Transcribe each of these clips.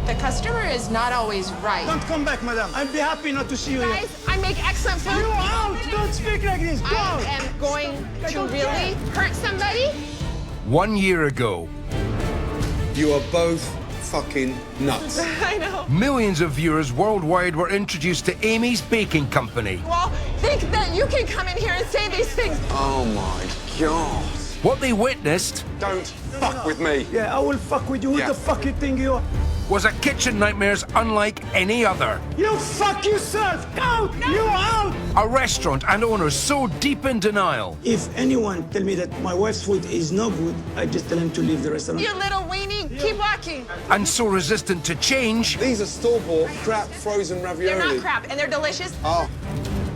The customer is not always right. Don't come back, madam. I'd be happy not to see you here. Guys, I make excellent food. You're out! Don't speak like this. Go! I am going to really hurt somebody. 1 year ago, You are both fucking nuts. I know. millions of viewers worldwide were introduced to Amy's Baking Company. Well, think that you can come in here and say these things. Oh my God. What they witnessed Don't fuck with me. Yeah, I will fuck with you. Who Yeah. the fuck you think you are? was a kitchen nightmares unlike any other. You fuck yourself! Out! You're out! A restaurant and owners so deep in denial. If anyone tell me that my wife's food is no good, I just tell him to leave the restaurant. You little weenie, keep walking. And so resistant to change These are store-bought crap frozen ravioli. They're not crap, and they're delicious. Oh,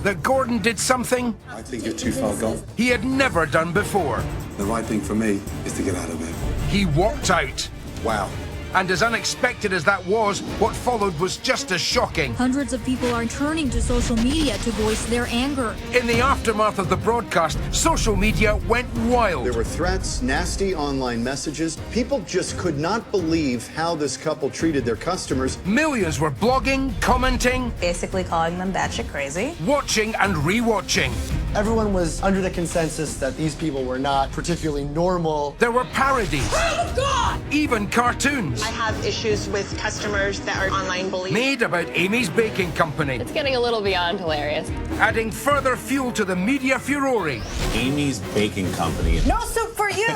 that Gordon did something I think you're too far gone. he had never done before. The right thing for me is to get out of there. He walked out. Wow. And as unexpected as that was, what followed was just as shocking. Hundreds of people are turning to social media to voice their anger. In the aftermath of the broadcast, social media went wild. There were threats, nasty online messages. People just could not believe how this couple treated their customers. Millions were blogging, commenting, Basically calling them batshit crazy. watching and re-watching. Everyone was under the consensus that these people were not particularly normal. There were parodies, Oh, God! even cartoons, I have issues with customers that are online bullies. made about Amy's Baking Company, It's getting a little beyond hilarious. adding further fuel to the media furore. Amy's Baking Company. No soup for you!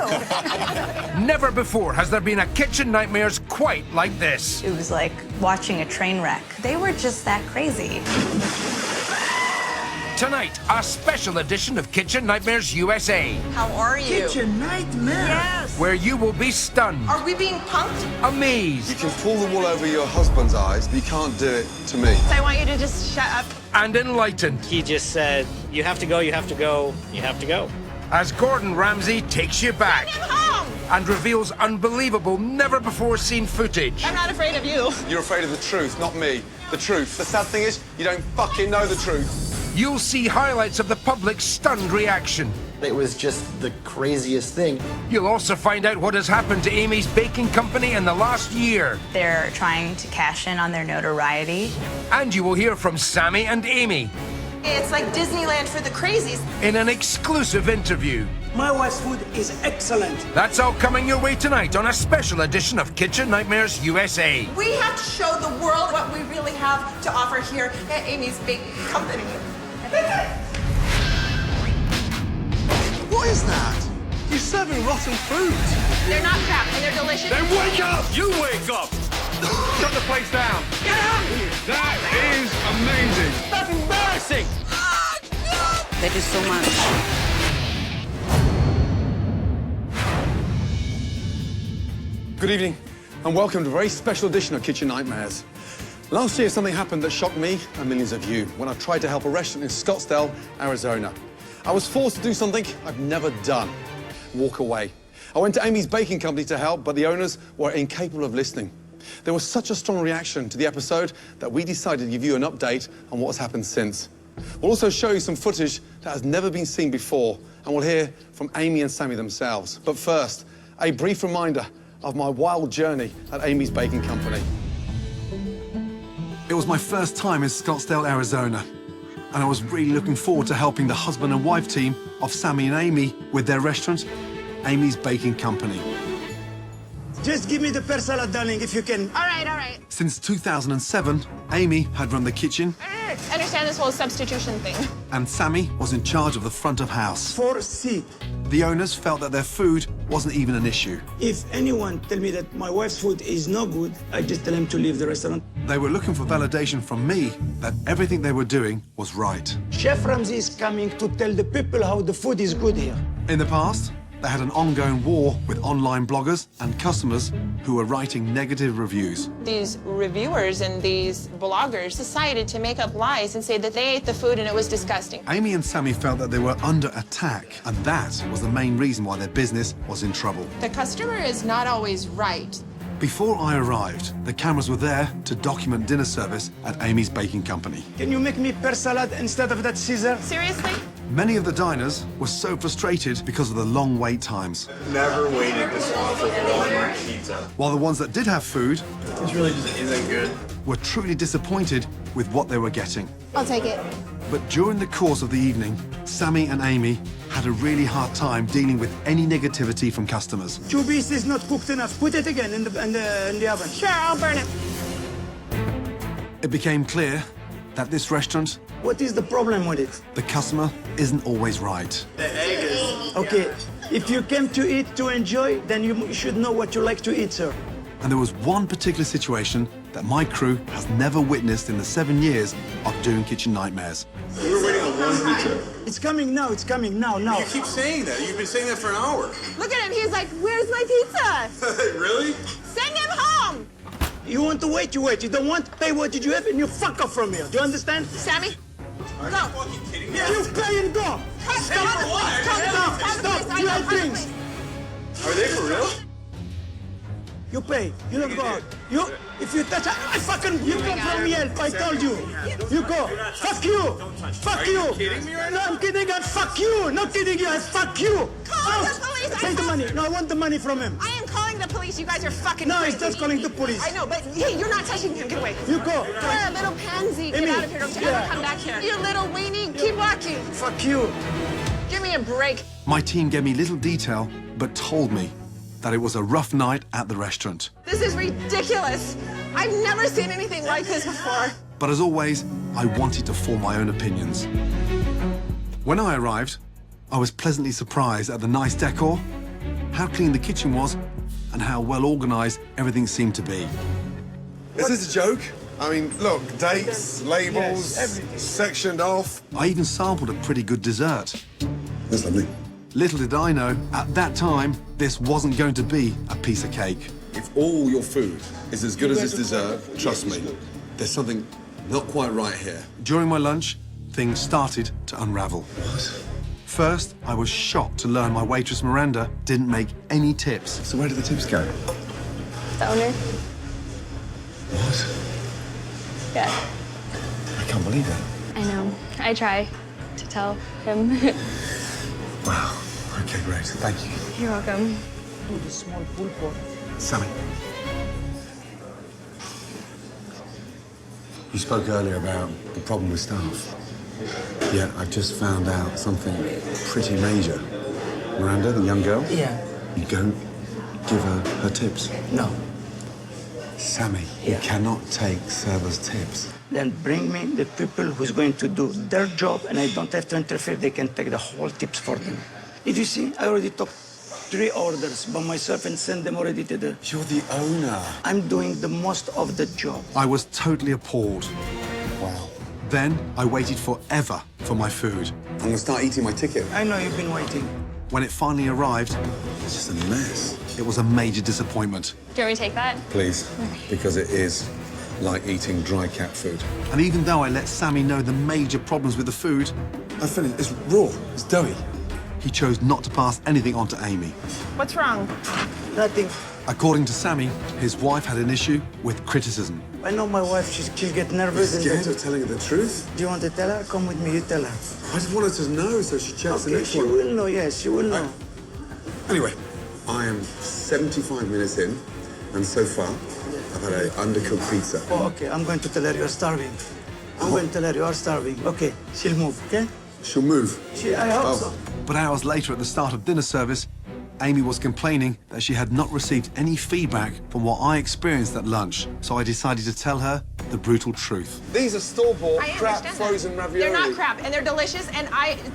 Never before has there been a Kitchen Nightmares quite like this. It was like watching a train wreck. They were just that crazy. Tonight, a special edition of Kitchen Nightmares USA, How are you? Kitchen nightmare. Yes. where you will be stunned, Are we being punked? You amazed, can pull the wool over your husband's eyes, but you can't do it to me. I want you to just shut up. and enlightened He just said, you have to go, you have to go, you have to go. as Gordon Ramsay takes you back Send him home! and reveals unbelievable, never-before-seen footage. I'm not afraid of you. You're afraid of the truth, not me. The truth. The sad thing is, you don't fucking know the truth. You'll see highlights of the public's stunned reaction. It was just the craziest thing. You'll also find out what has happened to Amy's Baking Company in the last year. They're trying to cash in on their notoriety. And you will hear from Sammy and Amy It's like Disneyland for the crazies. in an exclusive interview. My wife's food is excellent. That's all coming your way tonight on a special edition of Kitchen Nightmares USA. We have to show the world what we really have to offer here at Amy's Baking Company. What is that? You're serving rotten food. They're not crap, and they're delicious. Then wake up! You wake up! Shut the place down. Get out! That is amazing. That's embarrassing! Thank you so much. Good evening, and welcome to a very special edition of Kitchen Nightmares. Last year, something happened that shocked me and millions of you when I tried to help a restaurant in Scottsdale, Arizona. I was forced to do something I've never done, walk away. I went to Amy's Baking Company to help, but the owners were incapable of listening. There was such a strong reaction to the episode that we decided to give you an update on what's happened since. We'll also show you some footage that has never been seen before, and we'll hear from Amy and Samy themselves. But first, a brief reminder of my wild journey at Amy's Baking Company. It was my first time in Scottsdale, Arizona, and I was really looking forward to helping the husband and wife team of Sammy and Amy with their restaurant, Amy's Baking Company. Just give me the pear salad, darling, if you can. All right, all right. Since 2007, Amy had run the kitchen, I understand this whole substitution thing. and Sammy was in charge of the front of house. 4C. The owners felt that their food wasn't even an issue. If anyone tell me that my wife's food is no good, I just tell him to leave the restaurant. They were looking for validation from me that everything they were doing was right. Chef Ramsay is coming to tell the people how the food is good here. In the past, they had an ongoing war with online bloggers and customers who were writing negative reviews. These reviewers and these bloggers decided to make up lies and say that they ate the food and it was disgusting. Amy and Sammy felt that they were under attack, and that was the main reason why their business was in trouble. The customer is not always right. Before I arrived, the cameras were there to document dinner service at Amy's Baking Company. Can you make me pear salad instead of that Caesar? Seriously? Many of the diners were so frustrated because of the long wait times. Never waited this long for one pizza. While the ones that did have food This really just isn't good. were truly disappointed with what they were getting. I'll take it. But during the course of the evening, Sammy and Amy had a really hard time dealing with any negativity from customers. 2 pieces not cooked enough. Put it again in the oven. Sure, I'll burn it. It became clear that this restaurant, What is the problem with it? the customer isn't always right. The egg is... Okay, if you came to eat to enjoy, then you should know what you like to eat, sir. And there was one particular situation that my crew has never witnessed in the 7 years of doing Kitchen Nightmares. We were waiting on one pizza. It's coming now, it's coming now. You keep saying that. You've been saying that for an hour. Look at him. He's like, where's my pizza? Really? Send him home. You want to wait, you wait. You don't want to pay what did you have and you fuck off from here. Do you understand? Sammy, Are go. you fucking kidding me? You pay and go. Stop. You had drinks. Are they for real? You pay. You don't go out. You, if you touch, I fucking, you come from Yelp. I told you. You go. Fuck you. Fuck you. Are you kidding me right No, now? I'm kidding. I fuck you. Not kidding you. I fuck you. Call Out. the police. Pay the money. No, I want the money from him. I am calling the police. You guys are fucking No, crazy. he's just calling the police. I know, but hey, you're not touching him. Get away. You go. You're a little pansy. Get Amy, out of here. Don't you yeah. ever come back here. You little weenie. Keep walking. Fuck you. Give me a break. My team gave me little detail, but told me that it was a rough night at the restaurant. This is ridiculous. I've never seen anything like this before. But as always, I wanted to form my own opinions. When I arrived, I was pleasantly surprised at the nice decor, how clean the kitchen was, and how well organized everything seemed to be. Is this a joke? I mean, look, dates, labels, Yes, everything. sectioned off. I even sampled a pretty good dessert. That's lovely. Little did I know, at that time, this wasn't going to be a piece of cake. If all your food is as good as this dessert, trust me, there's something not quite right here. During my lunch, things started to unravel. What? First, I was shocked to learn my waitress Miranda didn't make any tips. So where did the tips go? The owner? What? Yeah. I can't believe that. I know. I try to tell him. Wow. Okay, great. Thank you. You're welcome. The small pulpo. Sammy. You spoke earlier about the problem with staff. Yeah, I've just found out something pretty major. Miranda, the young girl? Yeah. You don't give her tips. No. Sammy, Yeah. you cannot take servers' tips. Then bring me the people who's going to do their job and I don't have to interfere. They can take the whole tips for them. Did you see? I already took 3 orders by myself and sent them already to the... You're the owner. I'm doing the most of the job. I was totally appalled. Wow. Then I waited forever for my food. I'm gonna start eating my ticket. I know you've been waiting. When it finally arrived, It's just a mess. it was a major disappointment. Do you want me to take that? Please, because it is like eating dry cat food. And even though I let Sammy know the major problems with the food, I feel it's raw, it's doughy. he chose not to pass anything on to Amy. What's wrong? Nothing. According to Sammy, his wife had an issue with criticism. I know my wife, she'll get nervous. Scared of telling her the truth? Do you want to tell her? Come with me, you tell her. I just want her to know so she checks the Okay, next she one. will know, yes, she will know. Anyway, I am 75 minutes in, and so far, I've had an undercooked pizza. Oh, okay, I'm going to tell her you're starving. I'm going to tell her you are starving. Okay, she'll move, okay? She'll move. I hope so. But hours later at the start of dinner service, Amy was complaining that she had not received any feedback from what I experienced at lunch. So I decided to tell her the brutal truth. These are store-bought I crap understand frozen that. ravioli. They're not crap, and they're delicious, and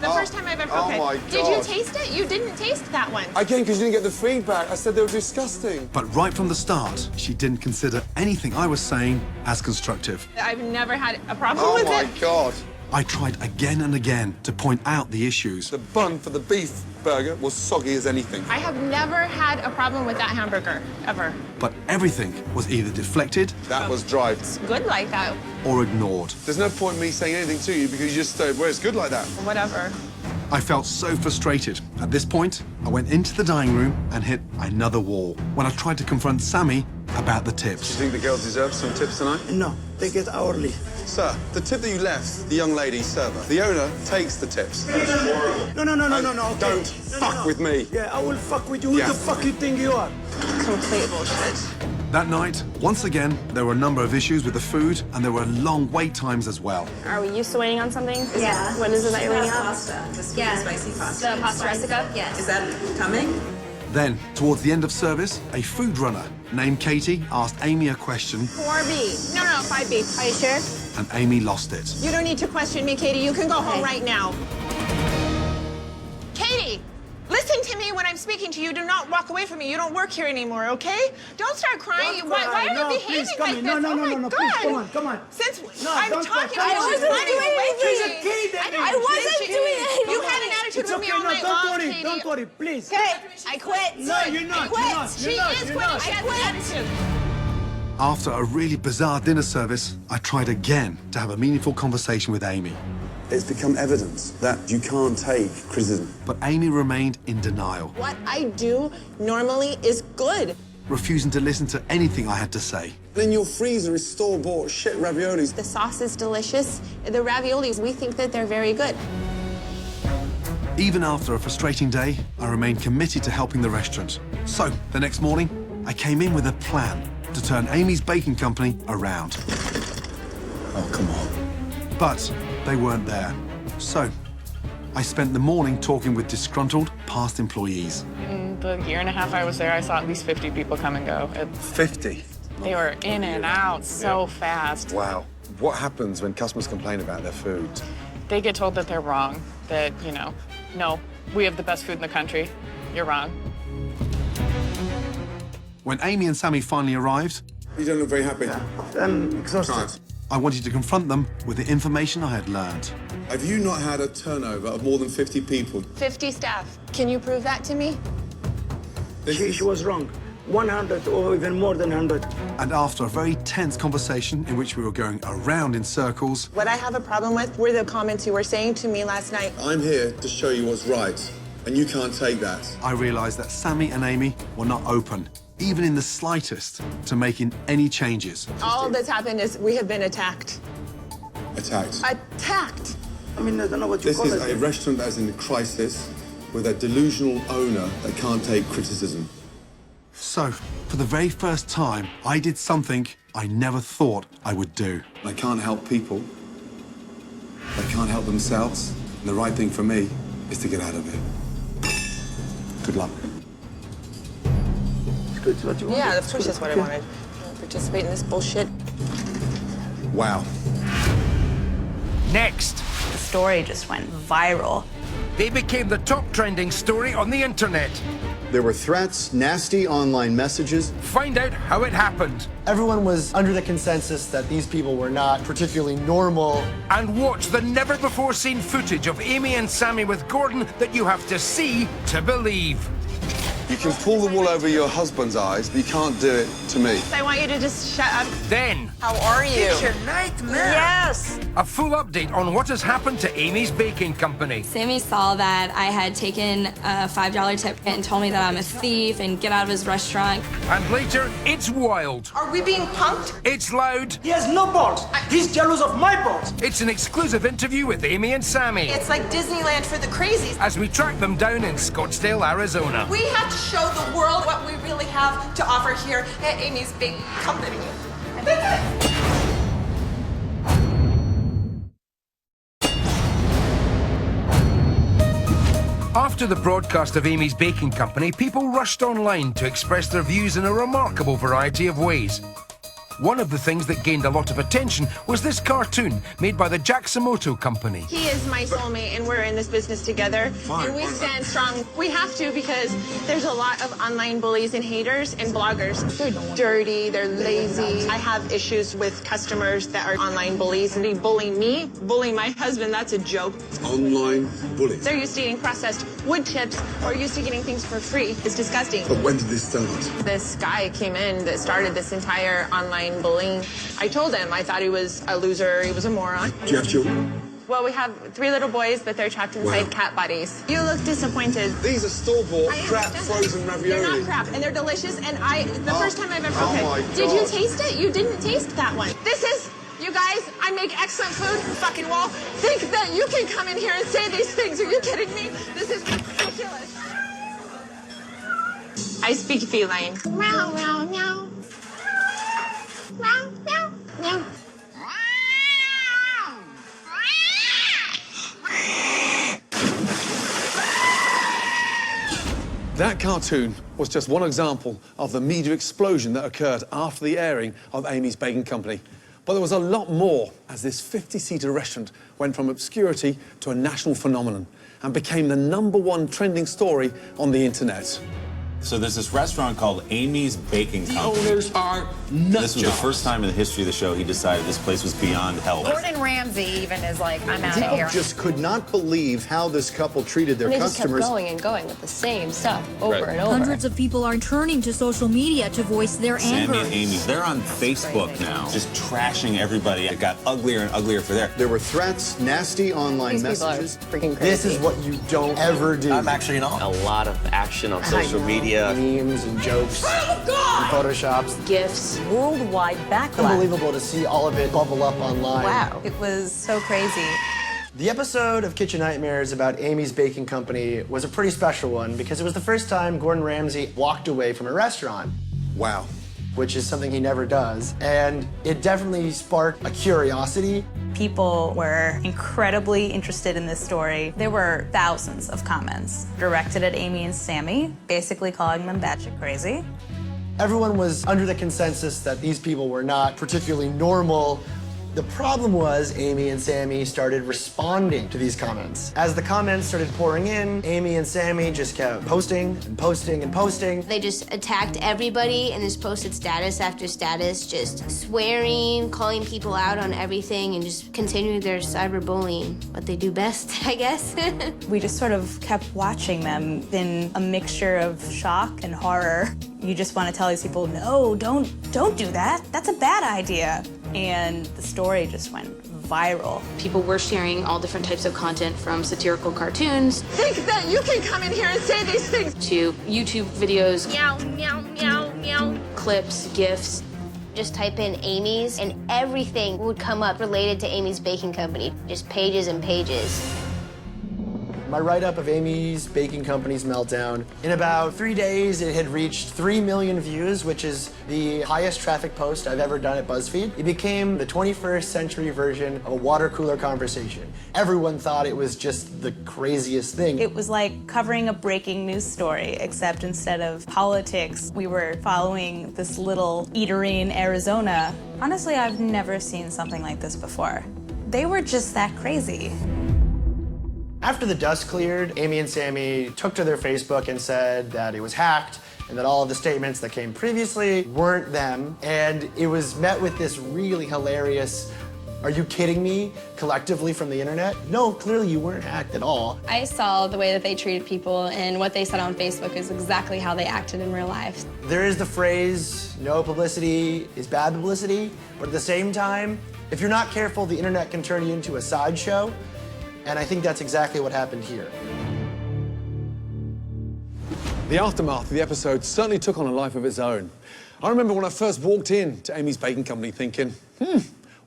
the first time I've ever... oh okay. my Did you God. taste it? You didn't taste that one. Again, because you didn't get the feedback. I said they were disgusting. But right from the start, she didn't consider anything I was saying as constructive. I've never had a problem Oh with my it. God. I tried again and again to point out the issues. The bun for the beef burger was soggy as anything. I have never had a problem with that hamburger, ever. But everything was either deflected That was dry. Good like that, or ignored. There's no point in me saying anything to you because you just well, it's good like that. whatever. I felt so frustrated. At this point, I went into the dining room and hit another wall. When I tried to confront Sammy, about the Do you tips. think the girls deserve some tips tonight? No, they get hourly. Sir, the tip that you left the young lady server, the owner takes the tips. No. Okay. Don't fuck with me. Yeah, I will fuck with you. Who the fuck you think you are? Complete bullshit. That night, once again, there were a number of issues with the food, and there were long wait times as well. Are we used to waiting on something? Yeah. What is it that you're waiting on? Pasta. The sweet and spicy pasta. The pasta rustica? Yes. Is that coming? Then, towards the end of service, a food runner named Katie asked Amy a question, 4B. No, 5B. Are you sure? and Amy lost it. You don't need to question me, Katie. You can go home right now. Katie, listen to me when I'm speaking to you. Do not walk away from me. You don't work here anymore, okay? Don't start crying. Why are you behaving like this? No, please, come on. Since No, I'm don't talking, cry. you're just running away from She's me. a kid, I wasn't doing anything. You had an attitude It's with me okay, all no, night long, don't worry, Katie. don't worry, please. Okay, I quit. No, you're not, I quit. you're not, She you're not, is you're quitting. not. She has an attitude. After a really bizarre dinner service, I tried again to have a meaningful conversation with Amy. It's become evident that you can't take criticism. But Amy remained in denial, What I do normally is good. refusing to listen to anything I had to say. In your freezer is store-bought shit raviolis. The sauce is delicious. The raviolis, we think that they're very good. Even after a frustrating day, I remained committed to helping the restaurant. So, the next morning, I came in with a plan to turn Amy's baking company around. Oh, come on. But they weren't there. So, I spent the morning talking with disgruntled past employees. In the year and a half I was there, I saw at least 50 people come and go. 50? They were in and out so fast. Wow. What happens when customers complain about their food? They get told that they're wrong, that, no, we have the best food in the country. You're wrong. When Amy and Sammy finally arrived, You don't look very happy. I'm exhausted. I wanted to confront them with the information I had learned. Have you not had a turnover of more than 50 people? 50 staff. Can you prove that to me? She was wrong. 100 or even more than 100. And after a very tense conversation in which we were going around in circles, What I have a problem with were the comments you were saying to me last night. I'm here to show you what's right, and you can't take that. I realized that Sammy and Amy were not open, even in the slightest, to making any changes. All that's happened is we have been attacked. Attacked. Attacked. I mean, I don't know what you This call is it. a restaurant that is in crisis with a delusional owner that can't take criticism. So, for the very first time, I did something I never thought I would do. They can't help people. They can't help themselves. And the right thing for me is to get out of here. Good luck. It's what you want. Yeah, of course that's what I wanted. I don't participate in this bullshit. Wow. Next, The story just went viral. they became the top trending story on the internet. There were threats, nasty online messages. Find out how it happened. Everyone was under the consensus that these people were not particularly normal. And watch the never-before-seen footage of Amy and Sammy with Gordon that you have to see to believe. You can pull the wool over your husband's eyes, but you can't do it to me. I want you to just shut up. Then, How are you? it's your nightmare. Yes. A full update on what has happened to Amy's baking company. Sammy saw that I had taken a $5 tip and told me that I'm a thief and get out of his restaurant. And later, it's wild. Are we being punked? It's loud. He has no balls. He's jealous of my balls. It's an exclusive interview with Amy and Sammy It's like Disneyland for the crazies. as we track them down in Scottsdale, Arizona. We have to show the world what we really have to offer here at Amy's Big Company. That's it. After the broadcast of Amy's Baking Company, people rushed online to express their views in a remarkable variety of ways. One of the things that gained a lot of attention was this cartoon made by the Jacksomoto Company. He is my soulmate, and we're in this business together. And we stand strong. We have to because there's a lot of online bullies and haters and bloggers. They're dirty, they're lazy. I have issues with customers that are online bullies, and they bully me, bully my husband. That's a joke. Online bullying. They're used to eating processed wood chips or used to getting things for free. It's disgusting. But when did this start? This guy came in that started this entire online bullying. I told him I thought he was a loser, he was a moron. Do you have children? Well, we have 3 little boys, but they're trapped inside cat bodies. You look disappointed. These are store-bought crap frozen ravioli. They're not crap, and they're delicious, and the first time I've ever my cooked. Did you God. taste it? You didn't taste that one. This is, you guys, I make excellent food. Fucking wall. Think that you can come in here and say these things. Are you kidding me? This is ridiculous. I speak feline. Meow, meow, meow. Meow, meow, meow. That cartoon was just one example of the media explosion that occurred after the airing of Amy's Baking Company. But there was a lot more as this 50-seater restaurant went from obscurity to a national phenomenon and became the #1 trending story on the internet. So there's this restaurant called Amy's Baking Company. The owners are nut This was the first time in the history of the show he decided this place was beyond help. Gordon Ramsay even is like, I'm out of People here. just could not believe how this couple treated their And they just kept customers. going and going with the same stuff over and over. Hundreds of people are turning to social media to voice their anger. Sammy and Amy, they're on Facebook now, just trashing everybody. It got uglier and uglier for there. There were threats, nasty online These people are messages. freaking crazy. This is what you don't ever do. I'm actually not. A lot of action on social media. Memes and jokes and photoshops. Gifts. Worldwide backlash. Unbelievable to see all of it bubble up online. Wow. It was so crazy. The episode of Kitchen Nightmares about Amy's Baking Company was a pretty special one because it was the first time Gordon Ramsay walked away from a restaurant. Wow. Which is something he never does. And it definitely sparked a curiosity. People were incredibly interested in this story. There were thousands of comments directed at Amy and Samy, basically calling them batshit crazy. Everyone was under the consensus that these people were not particularly normal. The problem was Amy and Samy started responding to these comments. As the comments started pouring in, Amy and Samy just kept posting and posting and posting. They just attacked everybody and just posted status after status, just swearing, calling people out on everything, and just continued their cyberbullying. What they do best, I guess. We just sort of kept watching them in a mixture of shock and horror. You just want to tell these people, no, don't do that. That's a bad idea. And the story just went viral. People were sharing all different types of content, from satirical cartoons Think that you can come in here and say these things. to YouTube videos, Meow, meow, meow, meow. clips, GIFs. Just type in Amy's and everything would come up related to Amy's Baking Company. Just pages and pages. My write-up of Amy's Baking Company's meltdown, in about 3 days, it had reached 3 million views, which is the highest traffic post I've ever done at BuzzFeed. It became the 21st century version of a water cooler conversation. Everyone thought it was just the craziest thing. It was like covering a breaking news story, except instead of politics, we were following this little eatery in Arizona. Honestly, I've never seen something like this before. They were just that crazy. After the dust cleared, Amy and Samy took to their Facebook and said that it was hacked and that all of the statements that came previously weren't them. And it was met with this really hilarious, "Are you kidding me?" collectively from the internet. No, clearly you weren't hacked at all. I saw the way that they treated people, and what they said on Facebook is exactly how they acted in real life. There is the phrase, no publicity is bad publicity, but at the same time, if you're not careful, the internet can turn you into a sideshow. And I think that's exactly what happened here. The aftermath of the episode certainly took on a life of its own. I remember when I first walked in to Amy's Baking Company thinking,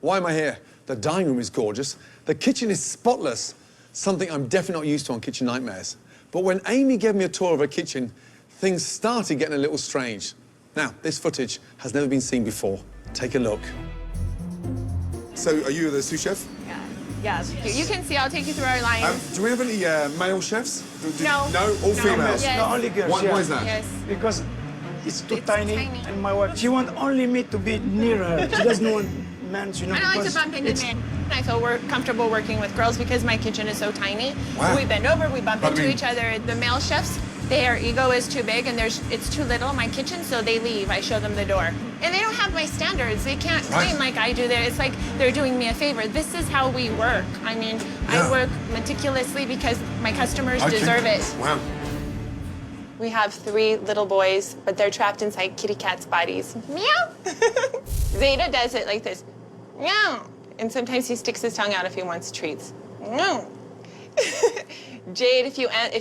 why am I here? The dining room is gorgeous. The kitchen is spotless. Something I'm definitely not used to on Kitchen Nightmares. But when Amy gave me a tour of her kitchen, things started getting a little strange. Now, this footage has never been seen before. Take a look. So, are you the sous chef? Yeah, you can see. I'll take you through our lines. Do we have any male chefs? No. No? All females? Yes. No, only girls. Why is that? Yes. Because it's too tiny, and my wife, she wants only me to be near her. She doesn't want men, you know. I don't like because to bump into it's- men. I feel comfortable working with girls because my kitchen is so tiny. Wow. We bend over, we bump But I into mean- each other. The male chefs, their ego is too big and it's too little in my kitchen, so they leave. I show them the door. And they don't have my standards. They can't clean like I do there. It's like they're doing me a favor. This is how we work. I mean, I work meticulously because my customers deserve it. Wow. We have 3 little boys, but they're trapped inside kitty cats' bodies. Meow! Zeta does it like this. Meow! And sometimes he sticks his tongue out if he wants treats. No. Jade, if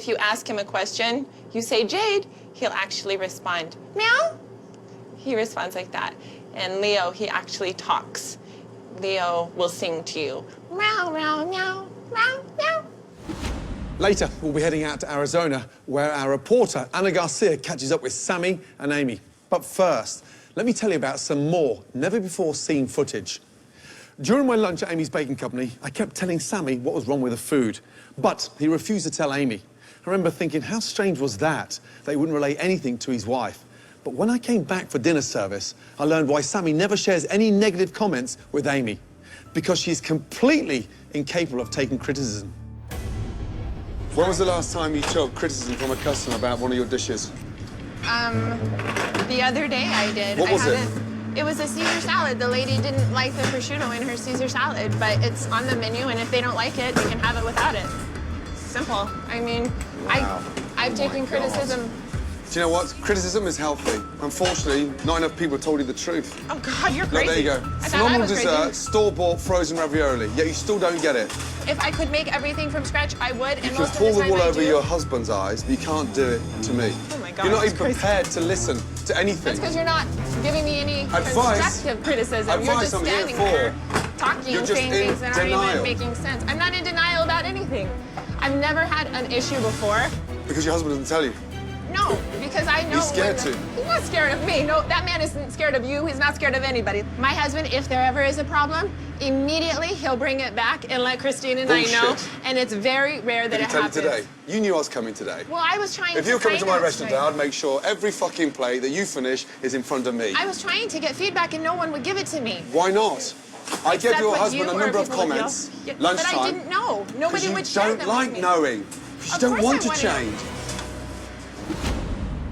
you ask him a question, you say Jade, he'll actually respond, meow. He responds like that. And Leo, he actually talks. Leo will sing to you, meow, meow, meow, meow, meow. Later, we'll be heading out to Arizona, where our reporter, Anna Garcia, catches up with Sammy and Amy. But first, let me tell you about some more never-before-seen footage. During my lunch at Amy's Baking Company, I kept telling Sammy what was wrong with the food, but he refused to tell Amy. I remember thinking, how strange was that he wouldn't relay anything to his wife. But when I came back for dinner service, I learned why Sammy never shares any negative comments with Amy, because she's completely incapable of taking criticism. When was the last time you took criticism from a customer about one of your dishes? The other day I did. What was it? It was a Caesar salad. The lady didn't like the prosciutto in her Caesar salad, but it's on the menu, and if they don't like it, they can have it without it. Simple. I mean, Wow. I've taken criticism. Do you know what? Criticism is healthy. Unfortunately, not enough people told you the truth. Oh, God, you're Look, crazy. there you go. I thought I Phenomenal was dessert, crazy. store-bought frozen ravioli, yet you still don't get it. If I could make everything from scratch, I would, and You can most of pull the the time wool I over do. your husband's eyes, but you can't do it to me. Oh, my God, You're not that's even crazy. prepared to listen to anything. That's because you're not giving me any Advice. constructive criticism. You're Advice just I'm here standing for. there talking, You're just saying in things that aren't even denial. making sense. I'm not in denial about anything. I've never had an issue before. Because your husband doesn't tell you. No, because I know. He's scared when- to. He's not scared of me. No, that man isn't scared of you. He's not scared of anybody. My husband, if there ever is a problem, immediately he'll bring it back and let Christine and I know. Bullshit. And it's very rare that Did he it tell happens. you today? You knew I was coming today. Well, I was trying If to you were coming to find my out restaurant straight. today, I'd make sure every fucking plate that you finish is in front of me. I was trying to get feedback and no one would give it to me. Why not? I gave Except your with husband you a or number of people with you. comments, Yeah, lunchtime. But I didn't know. Nobody would share don't them like with me. knowing. You Of don't course want I to wanna know. change.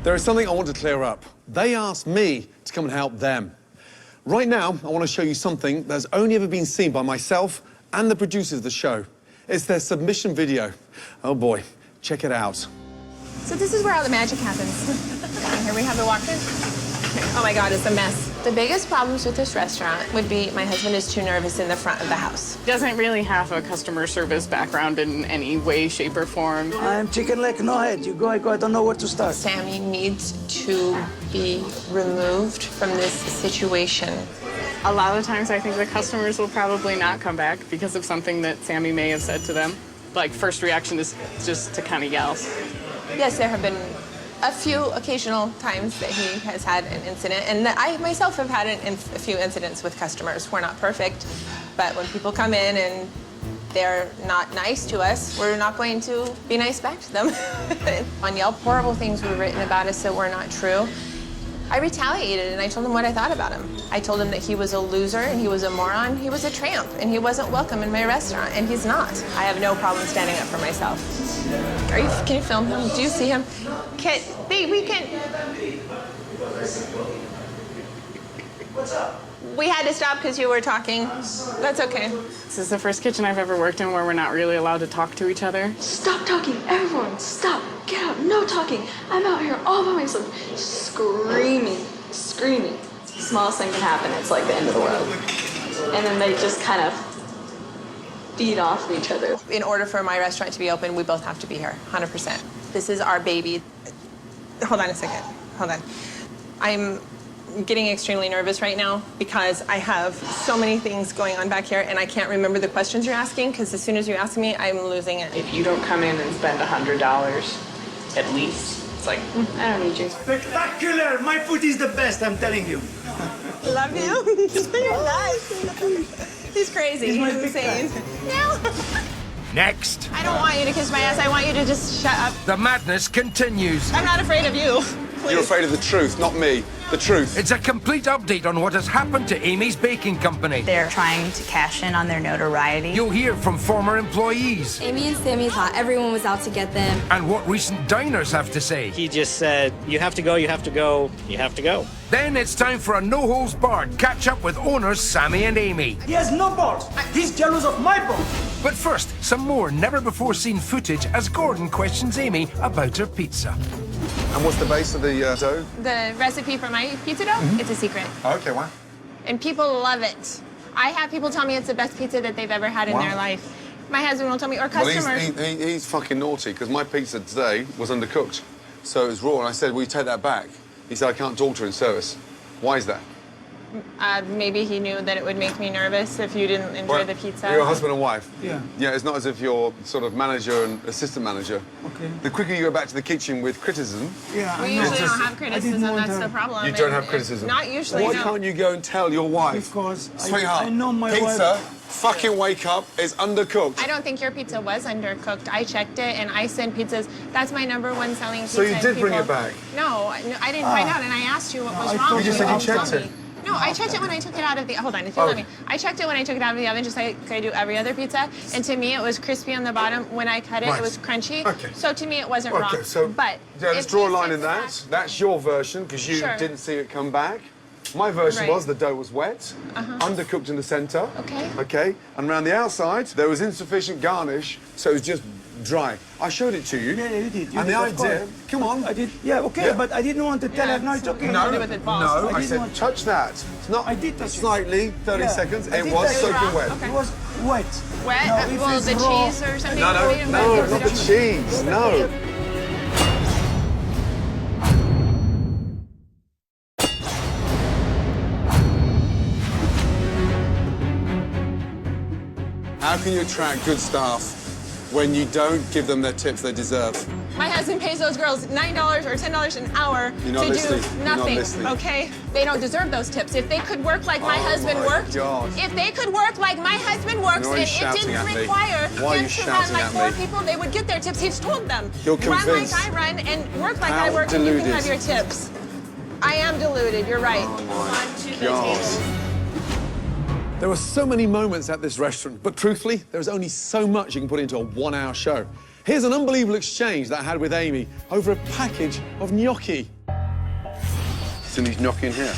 There is something I want to clear up. They asked me to come and help them. Right now, I want to show you something that's only ever been seen by myself and the producers of the show. It's their submission video. Oh boy, check it out. So this is where all the magic happens. Okay, here we have the walk-in. Oh my God, it's a mess. The biggest problems with this restaurant would be my husband is too nervous in the front of the house. Doesn't really have a customer service background in any way, shape, or form. I'm chicken leg, no head. You go, I go, I don't know where to start. Sammy needs to be removed from this situation. A lot of times I think the customers will probably not come back because of something that Sammy may have said to them. Like, first reaction is just to kind of yell. Yes, there have been a few occasional times that he has had an incident, and that I myself have had a few incidents with customers. We're not perfect, but when people come in and they're not nice to us, we're not going to be nice back to them. On Yelp, horrible things were written about us that were not true. I retaliated and I told him what I thought about him. I told him that he was a loser and he was a moron, he was a tramp, and he wasn't welcome in my restaurant, and he's not. I have no problem standing up for myself. Can you film him? Do you see him? We can. What's up? We had to stop because you were talking. That's okay. This is the first kitchen I've ever worked in where we're not really allowed to talk to each other. Stop talking, everyone, stop, get out, no talking. I'm out here all by myself, screaming. Smallest thing can happen, it's like the end of the world. And then they just kind of feed off of each other. In order for my restaurant to be open, we both have to be here, 100%. This is our baby. Hold on a second, hold on. I'm getting extremely nervous right now because I have so many things going on back here and I can't remember the questions you're asking because as soon as you ask me, I'm losing it. If you don't come in and spend $100 at least, it's like, I don't need you. Spectacular! My food is the best, I'm telling you. Love you. You're nice. He's crazy. He's insane. No. Next. I don't want you to kiss my ass. I want you to just shut up. The madness continues. I'm not afraid of you. Please. You're afraid of the truth, not me. The truth. It's a complete update on what has happened to Amy's Baking Company. They're trying to cash in on their notoriety. You'll hear from former employees Amy and Samy thought everyone was out to get them. and what recent diners have to say. He just said, you have to go, you have to go, you have to go. Then it's time for a no-holds-barred catch-up with owners Sammy and Amy. He has no balls. He's jealous of my balls. But first, some more never-before-seen footage as Gordon questions Amy about her pizza. And what's the base of the dough? The recipe for my pizza dough, it's a secret. Oh, okay, why? And people love it. I have people tell me it's the best pizza that they've ever had in their life. My husband will tell me, or Well, customers. he's fucking naughty, because my pizza today was undercooked. So it was raw, and I said, will you take that back? He said, I can't talk to her in service. Why is that? Maybe he knew that it would make me nervous if you didn't enjoy the pizza. You're a husband and wife? Yeah. Yeah, it's not as if you're sort of manager and assistant manager. Okay. The quicker you go back to the kitchen with criticism... Yeah, we usually don't have criticism, that's the problem. You don't have criticism? Not usually, Why no. can't you go and tell your wife? Because Sweetheart, I know my pizza, wife... fucking wake up, is undercooked. I don't think your pizza was undercooked. I checked it, and I send pizzas. That's my #1 selling pizza. So you did and bring people- it back? No, I didn't find out, and I asked you what was wrong. You just said you checked it. No, I checked it when I took it out of the... Hold on, if you let me. I checked it when I took it out of the oven, just like I do every other pizza. And to me, it was crispy on the bottom. When I cut it, Right. it was crunchy. Okay. So to me, it wasn't wrong. Okay, so But yeah, let's if draw a he line says in that. That's your version, because you Sure. didn't see it come back. My version Right. was the dough was wet, undercooked in the centre. Okay. Okay, and around the outside, there was insufficient garnish, so it was just dry. I showed it to you. Yeah, you did. And the idea, come on. I did. Yeah, okay, Yeah. but I didn't want to tell her. No, it's okay. No, do with it, boss. no, I didn't said want- touch that. It's not I did touch it. slightly, 30 Yeah, seconds. I It did was touch it. soaking wet. Okay. It was wet. Wet? No, if Well, it's the raw- cheese or something? No, Wait a minute, no, is not it the cheese, no. How can you attract good staff when you don't give them their tips they deserve? My husband pays those girls $9 or $10 an hour You're not to listening. do You're not nothing, listening. okay? They don't deserve those tips. If they could work like my Oh husband my worked, God. if they could work like my husband works, Why are and you it shouting didn't at me? require Why are him you to run shouting like at 4 me? people, they would get their tips. He's told them. You're Run like convinced. I run and work like How I work, and you can deluded. have your tips. I am deluded, you're right. God. There were so many moments at this restaurant, but truthfully, there's only so much you can put into a 1-hour show. Here's an unbelievable exchange that I had with Amy over a package of gnocchi. Some these gnocchi in here.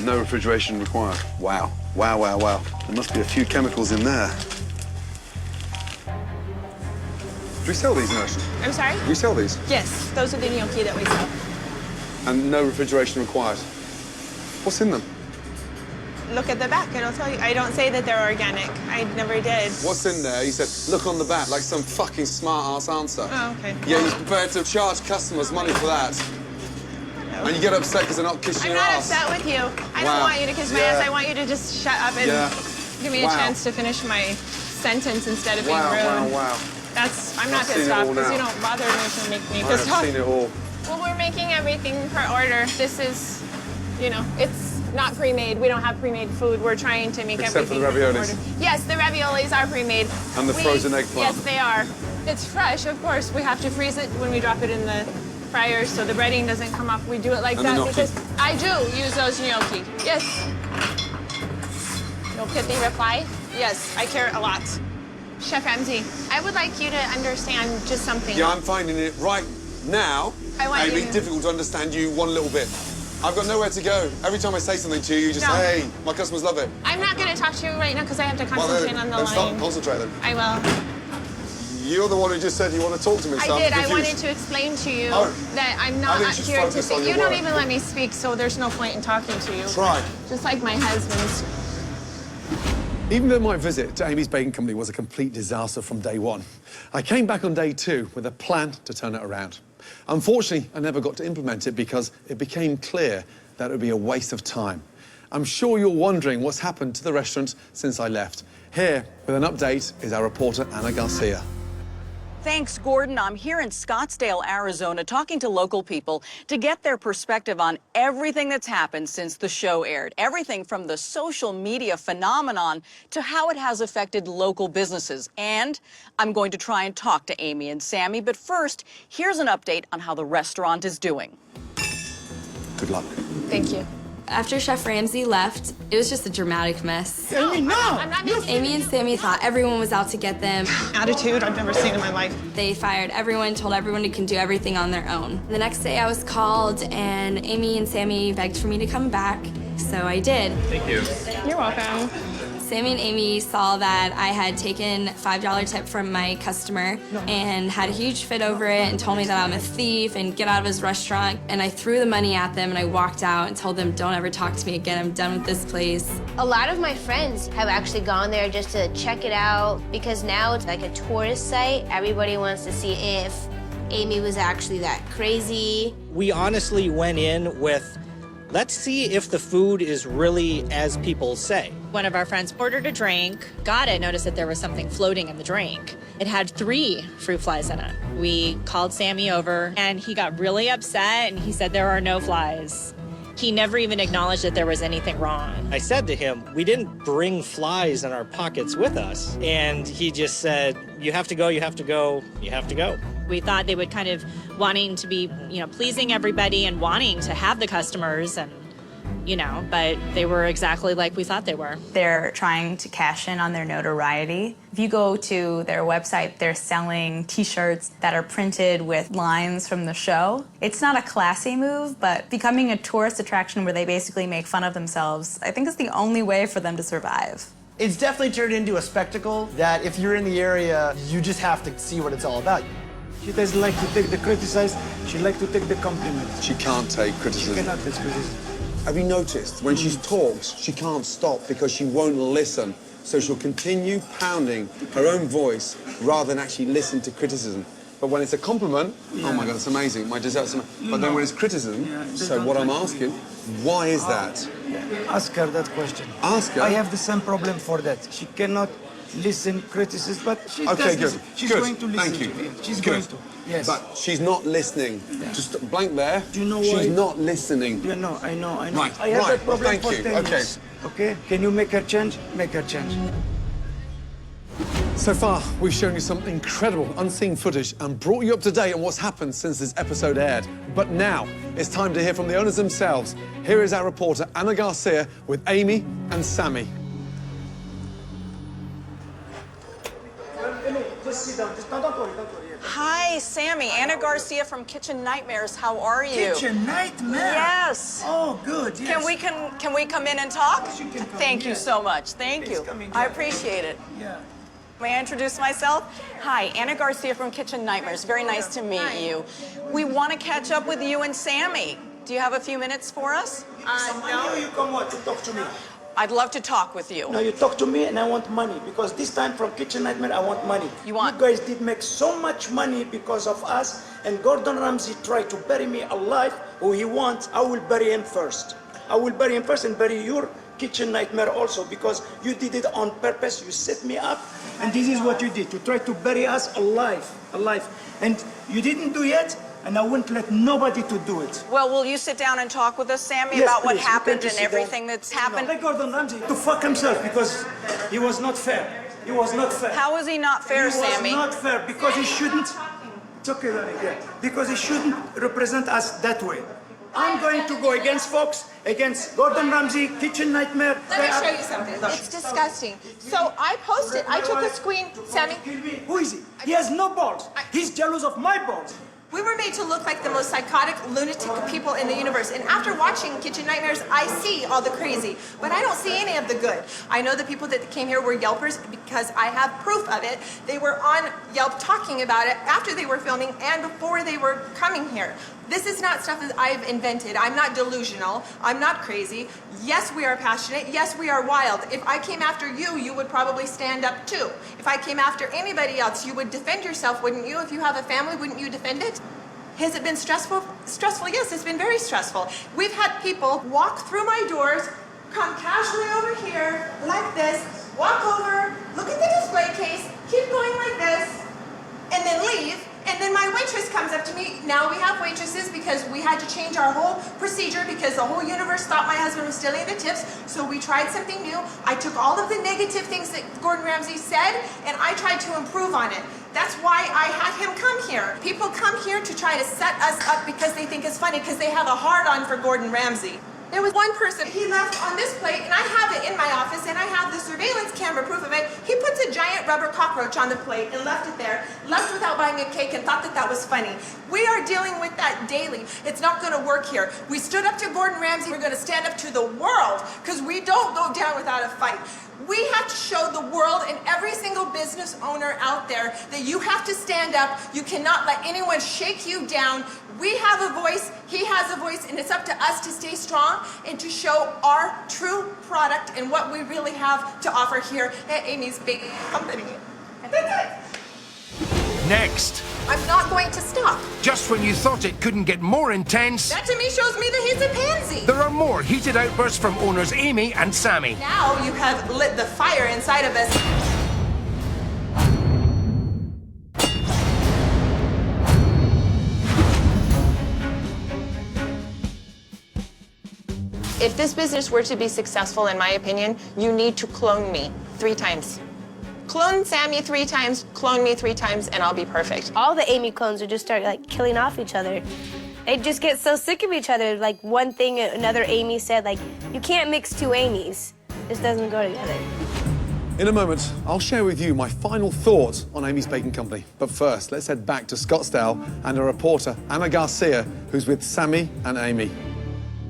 No refrigeration required. Wow. Wow, wow, wow. There must be a few chemicals in there. Do we sell these, Nurse? I'm sorry? Do we sell these? Yes, those are the gnocchi that we sell. And no refrigeration required. What's in them? Look at the back, it'll tell you. I don't say that they're organic. I never did. What's in there? He said, look on the back, like some fucking smart-ass answer. Oh, okay. Yeah, he's prepared to charge customers money for that. And you get upset because they're not kissing I'm your not ass. upset with you. I Wow. don't want you to kiss my Yeah. ass. I want you to just shut up and Yeah. give me a Wow. chance to finish my sentence instead of being Wow, rude. wow, wow. I'm not I've pissed seen it off all because you now. don't bother me to make me I pissed have off. seen it all. Well, we're making everything per order. This is, it's not pre-made. We don't have pre-made food. We're trying to make Except for everything the raviolis. per order. Yes, the raviolis are pre-made. And the frozen eggplant. Yes, they are. It's fresh, of course. We have to freeze it when we drop it in the fryer so the breading doesn't come off. We do it like And the that gnocchi. because I do use those gnocchi. Yes. No pithy reply? Yes, I care a lot. Chef Ramsay, I would like you to understand just something. Yeah, I'm finding it right now, I want Amy, you to- difficult to understand you one little bit. I've got nowhere to go. Every time I say something to you, you just No. say, hey, my customers love it. I'm not going to talk to you right now because I have to concentrate on the then stop, line. concentrate then. I will. You're the one who just said you want to talk to me, so I did. I'm I confused. wanted to explain to you Oh. that I'm I not think you should here to focus on say. your You don't work. even let me speak, so there's no point in talking to you. Try. Just like my husband's. Even though my visit to Amy's Baking Company was a complete disaster from day one, I came back on day 2 with a plan to turn it around. Unfortunately, I never got to implement it because it became clear that it would be a waste of time. I'm sure you're wondering what's happened to the restaurant since I left. Here, with an update, is our reporter, Anna Garcia. Thanks, Gordon. I'm here in Scottsdale, Arizona, talking to local people to get their perspective on everything that's happened since the show aired. Everything from the social media phenomenon to how it has affected local businesses. And I'm going to try and talk to Amy and Samy. But first, here's an update on how the restaurant is doing. Good luck. Thank you. After Chef Ramsay left, it was just a dramatic mess. Amy, no! I'm not making Amy and Samy thought everyone was out to get them. Attitude I've never seen in my life. They fired everyone, told everyone who can do everything on their own. The next day I was called and Amy and Samy begged for me to come back, so I did. Thank you. You're welcome. Sammy and Amy saw that I had taken a $5 tip from my customer and had a huge fit over it and told me that I'm a thief and get out of his restaurant. And I threw the money at them and I walked out and told them, don't ever talk to me again. I'm done with this place. A lot of my friends have actually gone there just to check it out because now it's like a tourist site. Everybody wants to see if Amy was actually that crazy. We honestly went in with, let's see if the food is really as people say. One of our friends ordered a drink, got it, noticed that there was something floating in the drink. It had 3 fruit flies in it. We called Sammy over and he got really upset and he said there are no flies. He never even acknowledged that there was anything wrong. I said to him, we didn't bring flies in our pockets with us. And he just said, you have to go, you have to go, you have to go. We thought they would kind of wanting to be, pleasing everybody and wanting to have the customers and, but they were exactly like we thought they were. They're trying to cash in on their notoriety. If you go to their website, they're selling t-shirts that are printed with lines from the show. It's not a classy move, but becoming a tourist attraction where they basically make fun of themselves, I think is the only way for them to survive. It's definitely turned into a spectacle that if you're in the area, you just have to see what it's all about. She doesn't like to take the criticize, she likes to take the compliment. She can't take criticism. She cannot take criticism. Have you noticed, when she talks, she can't stop because she won't listen. So she'll continue pounding her own voice rather than actually listen to criticism. But when it's a compliment, oh my God, it's amazing, my dessert's amazing. But then when it's criticism, so what I'm asking, why is that? Ask her that question. Ask her? I have the same problem for that. She cannot listen criticism, but she okay, does good. She's good. going to listen Thank you. to it. She's good. going to. Yes. But she's not listening. Yeah. Just blank there. Do you know she's why? not listening. Yeah, no, I know. Right, I have that problem well, thank for you. 10 years. Okay? Can you make her change? Make her change. So far, we've shown you some incredible unseen footage and brought you up to date on what's happened since this episode aired. But now, it's time to hear from the owners themselves. Here is our reporter, Anna Garcia, with Amy and Samy. Just sit down. Don't worry. Hi, Sammy. Anna Garcia from Kitchen Nightmares. How are you? Kitchen Nightmares? Yes. Oh, good, yes. Can we come in and talk? You can come, Thank you yes. so much. Thank Please you. come in, I yeah. appreciate it. Yeah. May I introduce myself? Hi, Anna Garcia from Kitchen Nightmares. Very nice to meet you. We want to catch up with you and Sammy. Do you have a few minutes for us? No. You come what to talk to me. I'd love to talk with you. No, you talk to me and I want money because this time from Kitchen Nightmare I want money. You want? You guys did make so much money because of us, and Gordon Ramsay tried to bury me alive. Who he wants, I will bury him first. I will bury him first and bury your Kitchen Nightmare also because you did it on purpose. You set me up, and this is what you did. You tried to bury us alive. And you didn't do yet. And I wouldn't let nobody to do it. Well, will you sit down and talk with us, Sammy, Yes, about what please. happened You can and just sit everything down. that's happened? Let Gordon Ramsay to fuck himself because he was not fair. He was not fair. How is he not fair, Sammy? He was not fair because he shouldn't. It's okay, darling. Yeah. Because he shouldn't represent us that way. I'm going to go against Fox, against Gordon Ramsay, Kitchen Nightmare. Let me show you something. It's disgusting. So I posted, I took a screen, Sammy. Who is he? He has no balls. He's jealous of my balls. We were made to look like the most psychotic, lunatic people in the universe. And after watching Kitchen Nightmares, I see all the crazy, but I don't see any of the good. I know the people that came here were Yelpers because I have proof of it. They were on Yelp talking about it after they were filming and before they were coming here. This is not stuff that I've invented. I'm not delusional. I'm not crazy. Yes, we are passionate. Yes, we are wild. If I came after you, you would probably stand up too. If I came after anybody else, you would defend yourself, wouldn't you? If you have a family, wouldn't you defend it? Has it been stressful? Stressful, yes, it's been very stressful. We've had people walk through my doors, come casually over here, like this, walk over, look at the display case, keep going like this, and then leave. And then my waitress comes up to me. Now we have waitresses because we had to change our whole procedure because the whole universe thought my husband was stealing the tips. So we tried something new. I took all of the negative things that Gordon Ramsay said and I tried to improve on it. That's why I had him come here. People come here to try to set us up because they think it's funny because they have a hard-on for Gordon Ramsay. There was one person, he left on this plate, and I have it in my office, and I have the surveillance camera proof of it. He puts a giant giant rubber cockroach on the plate and left it there, left without buying a cake and thought that that was funny. We are dealing with that daily. It's not going to work here. We stood up to Gordon Ramsay. We're going to stand up to the world because we don't go down without a fight. We have to show the world and every single business owner out there that you have to stand up. You cannot let anyone shake you down. We have a voice, he has a voice, and it's up to us to stay strong and to show our true product and what we really have to offer here at Amy's Baking Company. And that's it. Next. I'm not going to stop. Just when you thought it couldn't get more intense, That to me shows me that he's a pansy. there are more heated outbursts from owners Amy and Sammy. Now you have lit the fire inside of us. If this business were to be successful, in my opinion, you need to clone me 3 times. Clone Sammy 3 times, clone me 3 times, and I'll be perfect. All the Amy clones would just start like killing off each other. They'd just get so sick of each other. Like one thing another Amy said, like, you can't mix 2 Amys. This doesn't go together. In a moment, I'll share with you my final thoughts on Amy's Baking Company. But first, let's head back to Scottsdale and our reporter, Anna Garcia, who's with Sammy and Amy.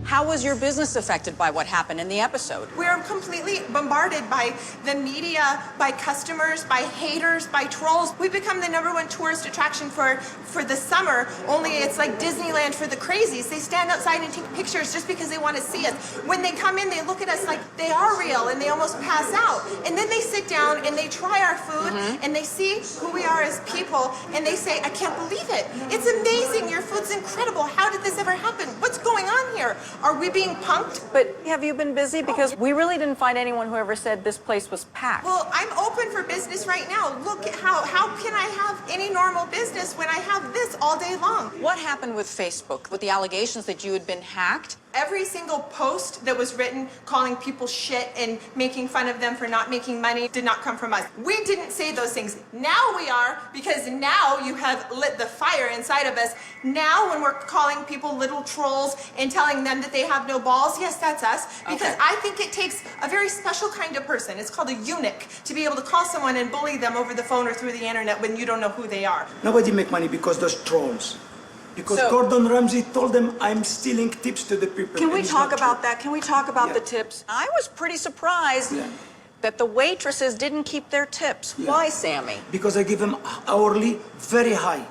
How was your business affected by what happened in the episode? We're completely bombarded by the media, by customers, by haters, by trolls. We've become the #1 tourist attraction for the summer, only it's like Disneyland for the crazies. They stand outside and take pictures just because they want to see us. When they come in, they look at us like they are real and they almost pass out. And then they sit down and they try our food and they see who we are as people and they say, I can't believe it. It's amazing. Your food's incredible. How did this ever happen? What's going on here? Are we being punked? But have you been busy? Because we really didn't find anyone who ever said this place was packed. Well, I'm open for business right now. Look at how can I have any normal business when I have this all day long? What happened with Facebook, with the allegations that you had been hacked? Every single post that was written calling people shit and making fun of them for not making money did not come from us. We didn't say those things. Now we are, because now you have lit the fire inside of us. Now when we're calling people little trolls and telling them that they have no balls, yes, that's us. Because I think it takes a very special kind of person. It's called a eunuch to be able to call someone and bully them over the phone or through the internet when you don't know who they are. Nobody make money because those trolls. Because Gordon Ramsay told them I'm stealing tips to the people. Can we talk about that? Can we talk about the tips? I was pretty surprised that the waitresses didn't keep their tips. Why, Sammy? Because I give them hourly very high.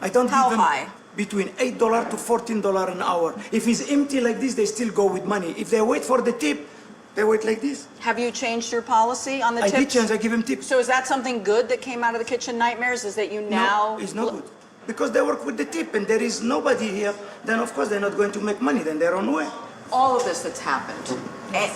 I don't How give them high? between $8 to $14 an hour. If it's empty like this, they still go with money. If they wait for the tip, they wait like this. Have you changed your policy on the tips? I did change. I give them tips. So is that something good that came out of the kitchen nightmares? Is that you now? No, it's not good. Because they work with the tip and there is nobody here, then of course they're not going to make money, then their own way. All of this that's happened,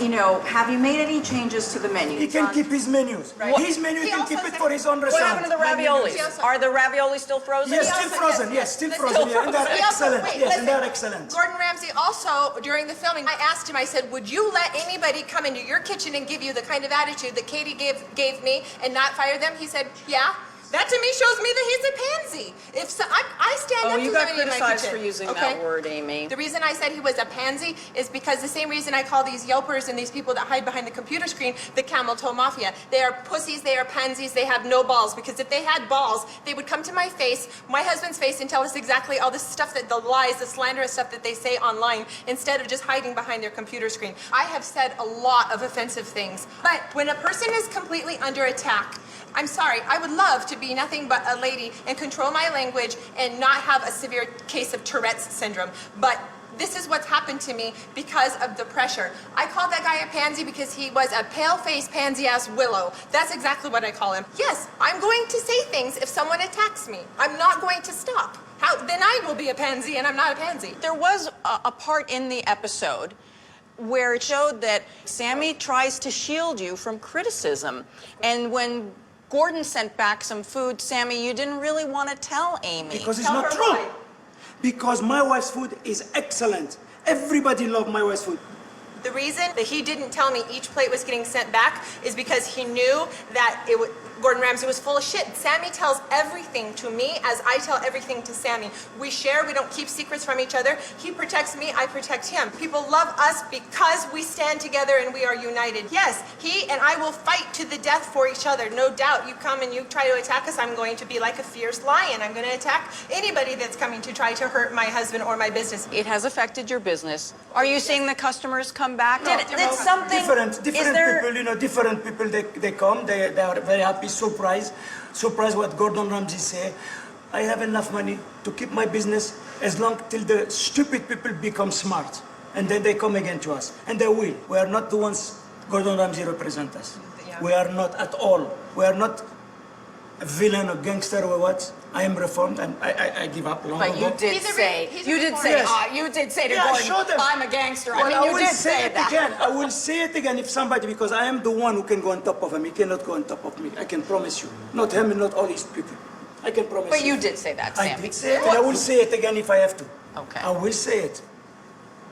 you know, have you made any changes to the menu? He can keep his menus. Right. His menu, he can keep it for his own What restaurant. happened to the raviolis? Are the raviolis still frozen? Yes, still frozen. Yes, still frozen. Yeah, and they're excellent. Yes, and they're excellent. Gordon Ramsay also, during the filming, I asked him, I said, would you let anybody come into your kitchen and give you the kind of attitude that Katie gave me and not fire them? He said, yeah. That to me shows me that he's a pansy. If so, I stand up to you got somebody in my criticized kitchen. for using that word, Amy. The reason I said he was a pansy is because the same reason I call these yelpers and these people that hide behind the computer screen the camel toe mafia. They are pussies, they are pansies, they have no balls. Because if they had balls, they would come to my face, my husband's face, and tell us exactly all this stuff, that the lies, the slanderous stuff that they say online, instead of just hiding behind their computer screen. I have said a lot of offensive things. But when a person is completely under attack, I'm sorry, I would love to be nothing but a lady and control my language and not have a severe case of Tourette's syndrome. But this is what's happened to me because of the pressure. I called that guy a pansy because he was a pale-faced pansy-ass willow. That's exactly what I call him. Yes, I'm going to say things if someone attacks me. I'm not going to stop. Then I will be a pansy and I'm not a pansy. There was a part in the episode where it showed that Sammy tries to shield you from criticism. And when Gordon sent back some food, Sammy, you didn't really want to tell Amy. Because it's not true. Because my wife's food is excellent. Everybody loves my wife's food. The reason that he didn't tell me each plate was getting sent back is because he knew that Gordon Ramsay was full of shit. Sammy tells everything to me as I tell everything to Sammy. We share, we don't keep secrets from each other. He protects me, I protect him. People love us because we stand together and we are united. Yes, he and I will fight to the death for each other, no doubt. You come and you try to attack us, I'm going to be like a fierce lion. I'm going to attack anybody that's coming to try to hurt my husband or my business. It has affected your business. Are you seeing the customers come back? No, Did something... Different people, you know, different people, they come, they are very happy, surprised what Gordon Ramsay say. I have enough money to keep my business as long till the stupid people become smart. And then they come again to us. And they will. We are not the ones Gordon Ramsay represent us. Yeah. We are not at all. We are not a villain or gangster or what. I am reformed and I give up long ago. But you did say to Gordon, I'm a gangster. Well, I mean, you did say it that. Again. I will say it again if somebody, because I am the one who can go on top of him. He cannot go on top of me. I can promise you. Not him and not all his people. I can promise you. But you did say that, Sammy. I did say it and I will say it again if I have to. Okay. I will say it.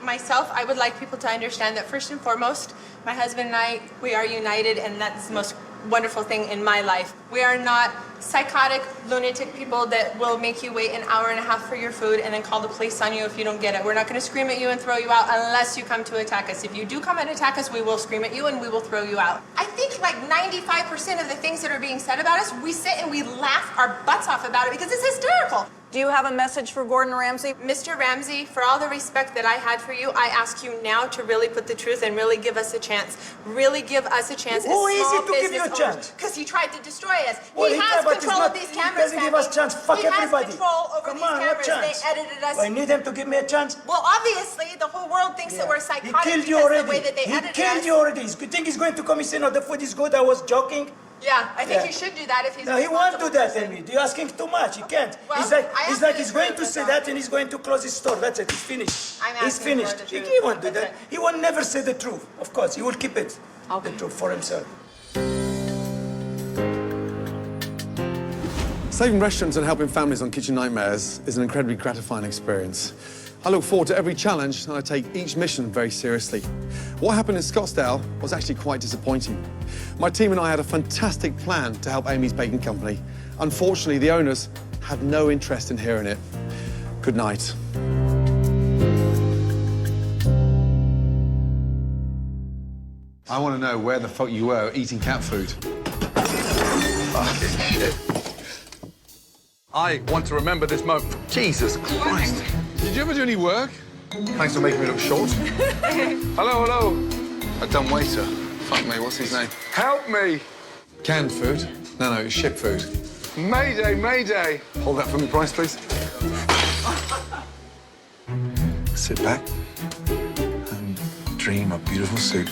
Myself, I would like people to understand that first and foremost, my husband and I, we are united, and that's the most wonderful thing in my life. We are not psychotic, lunatic people that will make you wait an hour and a half for your food and then call the police on you if you don't get it. We're not going to scream at you and throw you out unless you come to attack us. If you do come and attack us, we will scream at you and we will throw you out. I think like 95% of the things that are being said about us, we sit and we laugh our butts off about it because it's hysterical. Do you have a message for Gordon Ramsay? Mr. Ramsay, for all the respect that I had for you, I ask you now to really put the truth and really give us a chance. Really give us a chance. Who is it to give you a chance? Because he tried to destroy us. Well, he has control of these cameras. He doesn't give us a chance. Fuck everybody. He has control over Come these on, cameras. what chance? They edited us. I need him to give me a chance. Well, obviously, the whole world thinks that we're psychotic He killed you because already. of the way that they edited us. He killed you already. You think he's going to come and say, no, the food is good, I was joking? Yeah, I think he should do that if he's No, he won't do that, Amy. You're asking too much. He can't. Well, He's going to say that and he's going to close his store. That's it. He's finished. He's finished. He won't do that. He will never say the truth. Of course, he will keep it, the truth for himself. Saving restaurants and helping families on Kitchen Nightmares is an incredibly gratifying experience. I look forward to every challenge and I take each mission very seriously. What happened in Scottsdale was actually quite disappointing. My team and I had a fantastic plan to help Amy's Baking Company. Unfortunately, the owners had no interest in hearing it. Good night. I want to know where the fuck you were eating cat food. Fucking shit. I want to remember this moment. Jesus Christ. Did you ever do any work? Thanks for making me look short. Hello, hello. A dumb waiter. Fuck me, what's his name? Help me. Canned food? No, it's ship food. Mayday, mayday. Hold that for me, price, please. Sit back and dream of beautiful soup.